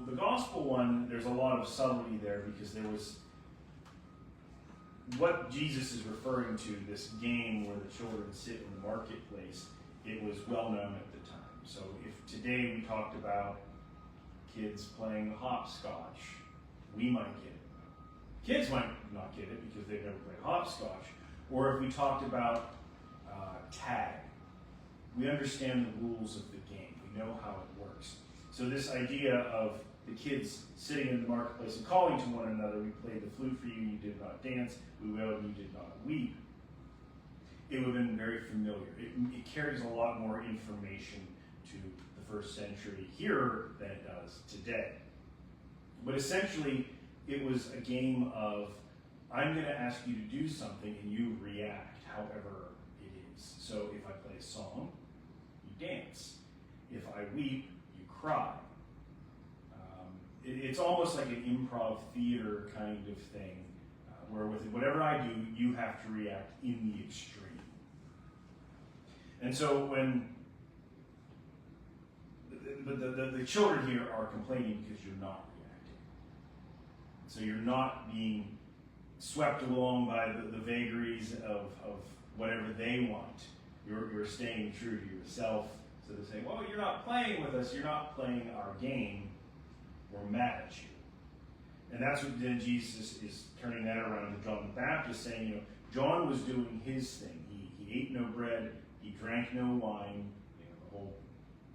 the gospel one, there's a lot of subtlety there because there was what Jesus is referring to, this game where the children sit in the marketplace. It was well known at the time. So if today we talked about kids playing hopscotch, we might get it. Kids might not get it because they've never played hopscotch. Or if we talked about tag, we understand the rules of the game. We know how it works. So this idea of the kids sitting in the marketplace and calling to one another, we played the flute for you, you did not dance, we wailed, you did not weep. It would have been very familiar. It carries a lot more information to the first century here than it does today. But essentially, it was a game of, I'm going to ask you to do something and you react however it is. So if I play a song, you dance. If I weep, you cry. It's almost like an improv theater kind of thing, where with whatever I do, you have to react in the extreme. And so when the children here are complaining because you're not reacting. So you're not being swept along by the vagaries of whatever they want. You're staying true to yourself. So they're saying, well, you're not playing with us, you're not playing our game, we're mad at you. And that's what then Jesus is turning that around to John the Baptist, saying, John was doing his thing. He ate no bread, he drank no wine, the whole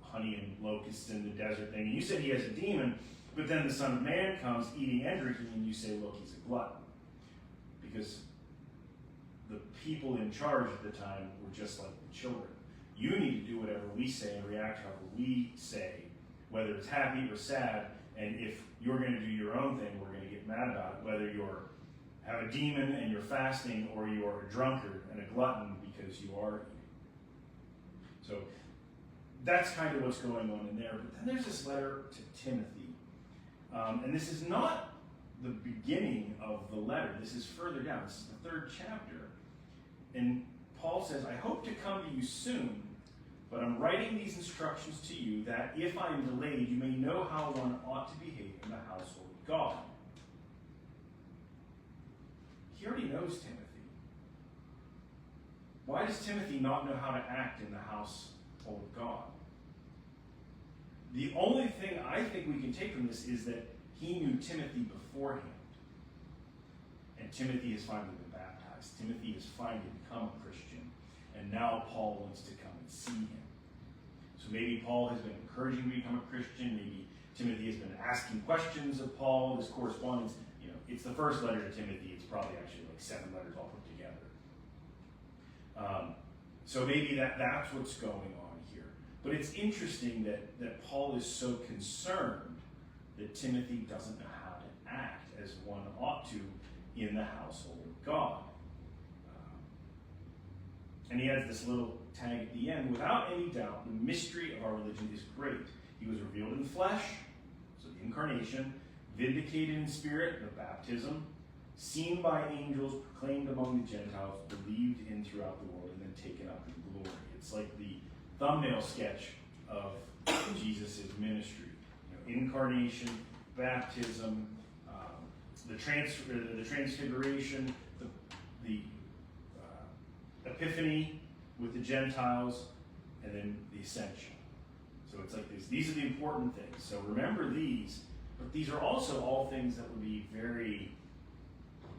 honey and locusts in the desert thing. And you said he has a demon, but then the Son of Man comes eating and drinking, and you say, look, he's a glutton. Because the people in charge at the time were just like the children. You need to do whatever we say and react however we say, whether it's happy or sad. And if you're going to do your own thing, we're going to get mad about it, whether you're have a demon and you're fasting or you're a drunkard and a glutton because you are eating. So that's kind of what's going on in there. But then there's this letter to Timothy. And this is not the beginning of the letter. This is further down. This is the 3rd chapter. And Paul says, I hope to come to you soon, but I'm writing these instructions to you that if I am delayed, you may know how one ought to behave in the household of God. He already knows Timothy. Why does Timothy not know how to act in the household of God? The only thing I think we can take from this is that he knew Timothy beforehand. And Timothy has finally been baptized. Timothy has finally become a Christian. And now Paul wants to come and see him. So maybe Paul has been encouraging him to become a Christian. Maybe Timothy has been asking questions of Paul. This correspondence, it's the first letter to Timothy. It's probably actually like 7 letters all put together. So maybe that's what's going on here. But it's interesting that Paul is so concerned that Timothy doesn't know how to act as one ought to in the household of God. And he adds this little tag at the end, without any doubt, the mystery of our religion is great. He was revealed in flesh, so the incarnation, vindicated in spirit, the baptism, seen by angels, proclaimed among the Gentiles, believed in throughout the world, and then taken up in glory. It's like the thumbnail sketch of Jesus' ministry. Incarnation, baptism, the transfiguration, the epiphany with the Gentiles, and then the ascension. So it's like this. These are the important things. So remember these, but these are also all things that would be very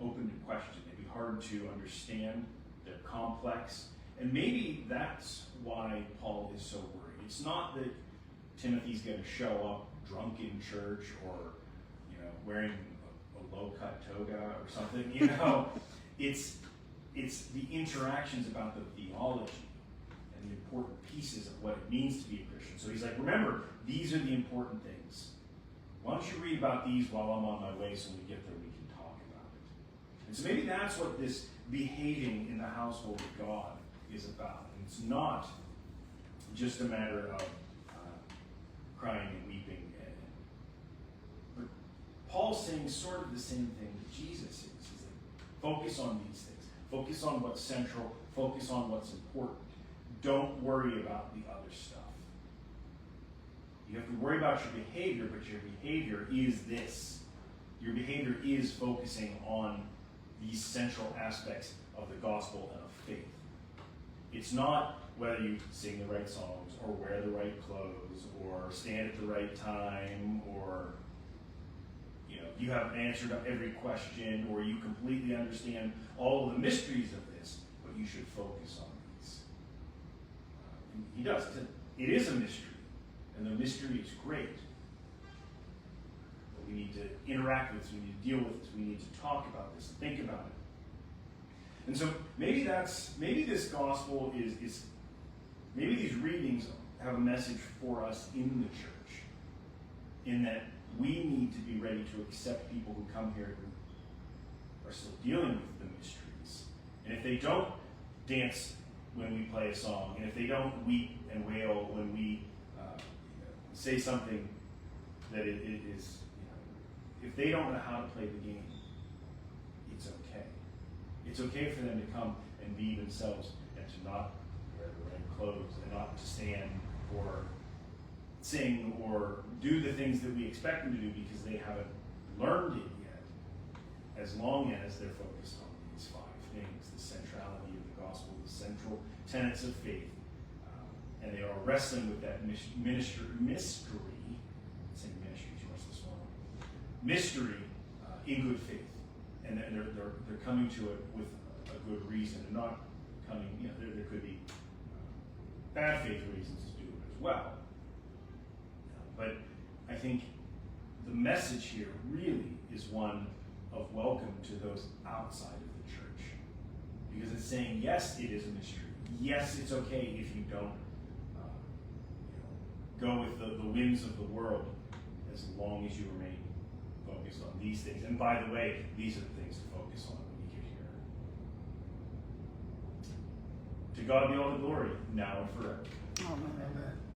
open to question. They'd be hard to understand. They're complex. And maybe that's why Paul is so worried. It's not that Timothy's going to show up drunk in church or, wearing a low-cut toga or something. It's the interactions about the theology and the important pieces of what it means to be a Christian. So he's like, remember, these are the important things. Why don't you read about these while I'm on my way so when we get there we can talk about it. And so maybe that's what this behaving in the household of God is about. And it's not just a matter of crying and weeping. But Paul's saying sort of the same thing that Jesus is. He's like, focus on these things. Focus on what's central. Focus on what's important. Don't worry about the other stuff. You have to worry about your behavior, but your behavior is this. Your behavior is focusing on these central aspects of the gospel and of faith. It's not whether you sing the right songs, or wear the right clothes, or stand at the right time, or you have answered every question, or you completely understand all of the mysteries of this, but you should focus on these. He does. It is a mystery, and the mystery is great. But we need to interact with this, we need to deal with this, we need to talk about this, think about it. And so maybe this gospel is maybe these readings have a message for us in the church, in that we need to be ready to accept people who come here who are still dealing with the mysteries. And if they don't dance when we play a song, and if they don't weep and wail when we say something that it is, if they don't know how to play the game, it's okay. It's okay for them to come and be themselves and to not wear the right clothes and not to stand or sing or do the things that we expect them to do because they haven't learned it yet, as long as they're focused on these 5 things: the centrality of the gospel, the central tenets of faith, and they are wrestling with that mystery, saying ministry too much this morning, mystery in good faith, and they're coming to it with a good reason, and not coming, there could be bad faith reasons to do it as well. But I think the message here really is one of welcome to those outside of the church. Because it's saying, yes, it is a mystery. Yes, it's okay if you don't go with the whims of the world, as long as you remain focused on these things. And by the way, these are the things to focus on when you get here. To God be all the glory, now and forever. Amen.